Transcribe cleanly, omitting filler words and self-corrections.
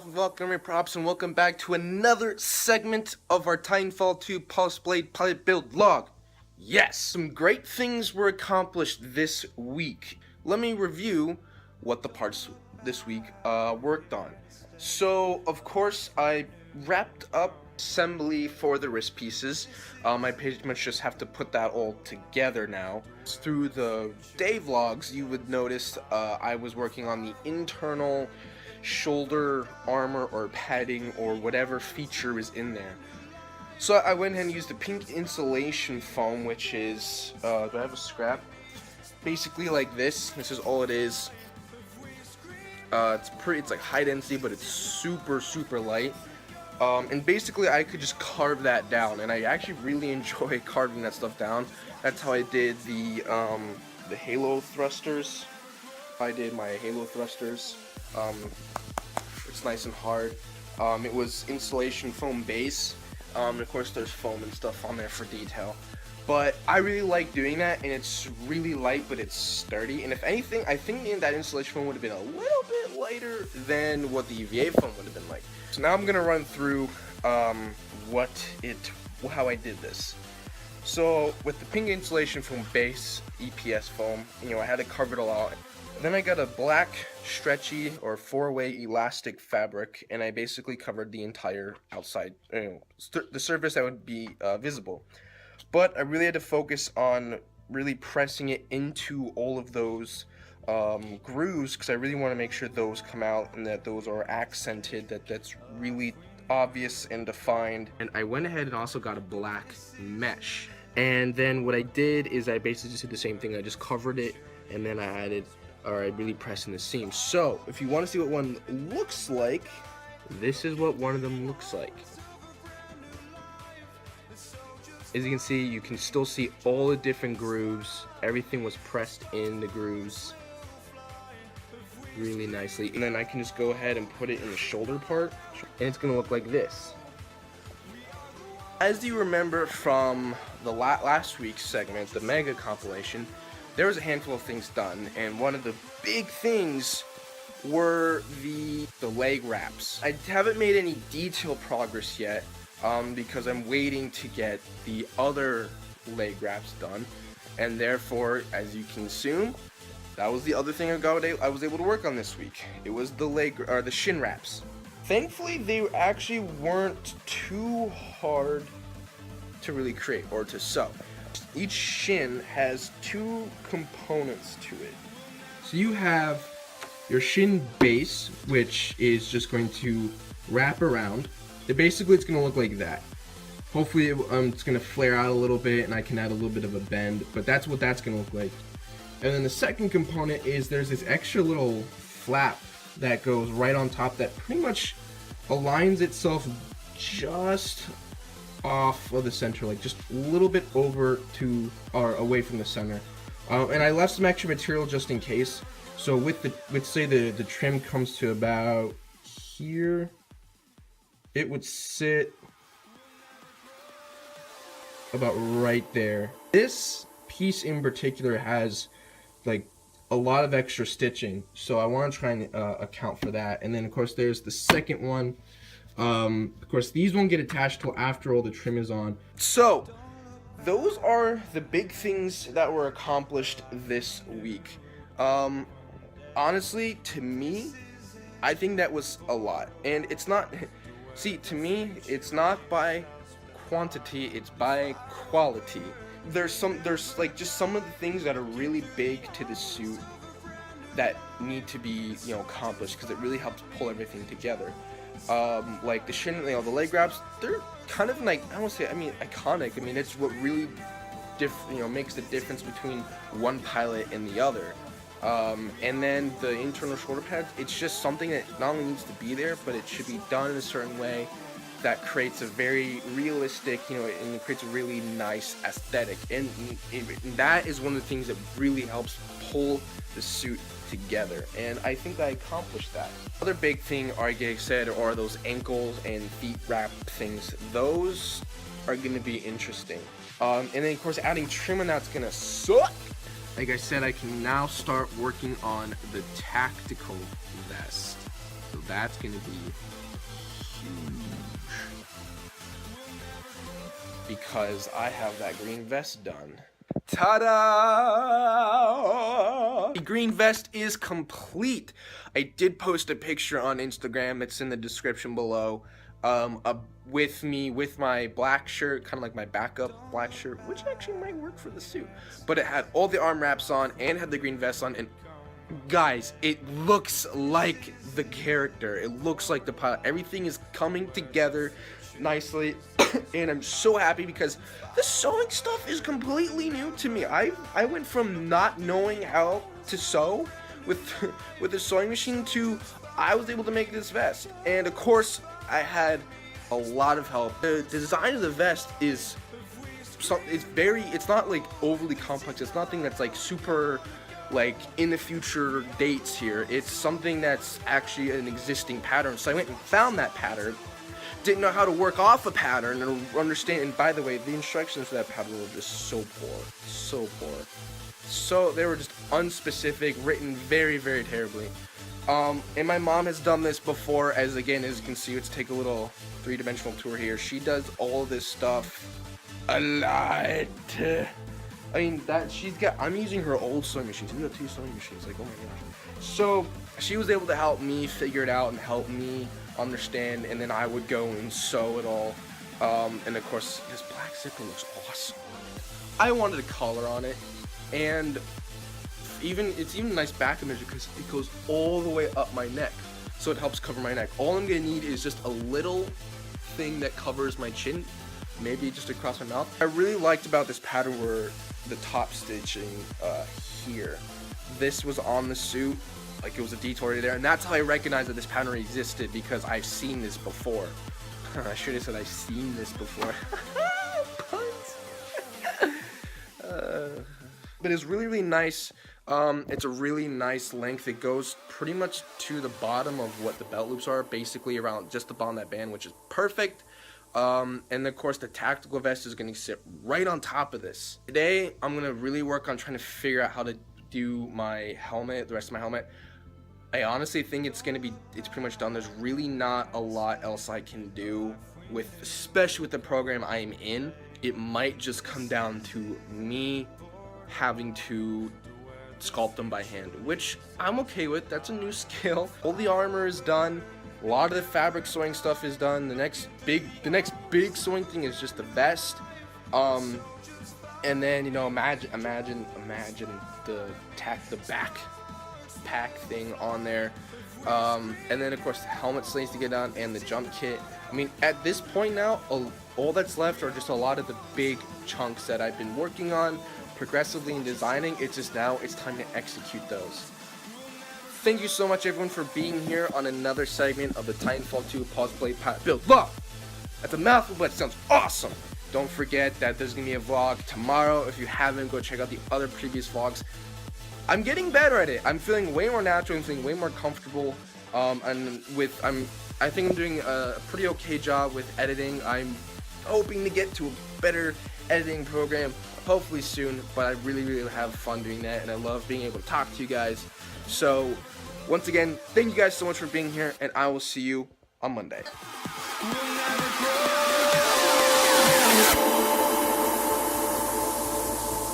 welcome props and welcome back to another segment of our Titanfall 2 Pulse Blade pilot build log. Yes, some great things were accomplished this week. Let me review what the parts this week worked on. So, of course, I wrapped up assembly for the wrist pieces. I pretty much just have to put that all together now. Through the day vlogs, you would notice I was working on the internal shoulder armor or padding or whatever feature is in there. So I went ahead and used the pink insulation foam, which is, do I have a scrap? Basically like this. This is all it is. It's like high density, but it's super light. And basically I could just carve that down, and I actually really enjoy carving that stuff down. That's how I did the halo thrusters. I did my halo thrusters. It's nice and hard. It was insulation foam base. Of course there's foam and stuff on there for detail. But I really like doing that, and it's really light, but it's sturdy. And if anything, I think that insulation foam would have been a little bit lighter than what the EVA foam would have been like. So now I'm gonna run through how I did this. So with the pink insulation foam base, EPS foam, I had to cover it all out. Then I got a black stretchy or 4-way elastic fabric, and I basically covered the entire outside, the surface that would be visible. But I really had to focus on really pressing it into all of those grooves, because I really want to make sure those come out and that those are accented, that's really obvious and defined. And I went ahead and also got a black mesh. And then what I did is I basically just did the same thing. I just covered it, and then I really pressed in the seam. So if you want to see what one looks like, this is what one of them looks like. As you can still see all the different grooves. Everything was pressed in the grooves really nicely. And then I can just go ahead and put it in the shoulder part, and it's gonna look like this. As you remember from the last week's segment, the mega compilation, there was a handful of things done, and one of the big things were the leg wraps. I haven't made any detailed progress yet, because I'm waiting to get the other leg wraps done, and therefore, as you can assume, that was the other thing I was able to work on this week. It was the shin wraps. Thankfully, they actually weren't too hard to really create or to sew. Each shin has two components to it. So you have your shin base, which is just going to wrap around. Basically, it's going to look like that. Hopefully, it's going to flare out a little bit, and I can add a little bit of a bend, but that's what that's going to look like. And then the second component is there's this extra little flap that goes right on top that pretty much aligns itself just off of the center, like just a little bit over to or away from the center. And I left some extra material just in case. So with say the trim comes to about here, it would sit about right there. This piece in particular has like a lot of extra stitching, so I want to try and account for that. And then of course there's the second one. Of course these won't get attached till after all the trim is on. So those are the big things that were accomplished this week. Honestly, to me, I think that was a lot. And it's not, see, to me, it's not by quantity, it's by quality. There's like just some of the things that are really big to the suit that need to be, accomplished, because it really helps pull everything together. Like the shin, the leg wraps, they're kind of like, iconic. It's what really makes the difference between one pilot and the other. And then the internal shoulder pads, it's just something that not only needs to be there, but it should be done in a certain way that creates a very realistic, and it creates a really nice aesthetic. And that is one of the things that really helps pull the suit together. And I think I accomplished that. Other big thing, like I said, are those ankles and feet wrap things. Those are going to be interesting. And then of course adding trim on that's going to suck. Like I said, I can now start working on the tactical vest. So that's gonna be huge. Because I have that green vest done. Ta-da! The green vest is complete. I did post a picture on Instagram. It's in the description below. With me with my black shirt, kind of like my backup black shirt, which actually might work for the suit. But it had all the arm wraps on and had the green vest on. And guys, it looks like the character. It looks like the pilot. Everything is coming together nicely. And I'm so happy because the sewing stuff is completely new to me. I went from not knowing how to sew with a sewing machine to I was able to make this vest. And of course, I had a lot of help. The design of the vest is it's not like overly complex. It's nothing that's like super like in the future dates here. It's something that's actually an existing pattern. So I went and found that pattern. Didn't know how to work off a pattern and understand. And by the way, the instructions for that pattern were just so poor. So they were just unspecific, written very, very terribly. And my mom has done this before, as you can see, let's take a little three-dimensional tour here. She does all this stuff a lot. I mean, I'm using her old sewing machine. She's got 2 sewing machines, like, oh my gosh. So she was able to help me figure it out and help me understand, and then I would go and sew it all. And of course, this black zipper looks awesome. I wanted a collar on it, and it's even a nice back measure because it goes all the way up my neck, so it helps cover my neck. All I'm gonna need is just a little thing that covers my chin, maybe just across my mouth. I really liked about this pattern were the top stitching here. This was on the suit, like it was a detour there, and that's how I recognized that this pattern existed, because I've seen this before. I should have said I've seen this before. But it's really, really nice. It's a really nice length. It goes pretty much to the bottom of what the belt loops are, basically around just the bottom of that band, which is perfect. And of course the tactical vest is going to sit right on top of this. Today I'm going to really work on trying to figure out how to do my helmet, the rest of my helmet. I honestly think it's pretty much done. There's really not a lot else I can do especially with the program I am in. It might just come down to me having to sculpt them by hand, which I'm okay with. That's a new skill. All the armor is done. A lot of the fabric sewing stuff is done. The next big sewing thing is just the vest. And then, you know, imagine the backpack thing on there. And then of course the helmet sleeves to get on and the jump kit. I mean, at this point now, all that's left are just a lot of the big chunks that I've been working on progressively in designing. It's just now it's time to execute those. Thank you so much everyone for being here on another segment of the Titanfall 2 Pause Play Pilot Build Vlog. That's a mouthful, but it sounds awesome. Don't forget that there's gonna be a vlog tomorrow. If you haven't, go check out the other previous vlogs. I'm getting better at it. I'm feeling way more natural. I'm feeling way more comfortable. I think I'm doing a pretty okay job with editing. I'm hoping to get to a better editing program hopefully soon, but I really, really have fun doing that, and I love being able to talk to you guys. So once again, thank you guys so much for being here, and I will see you on Monday.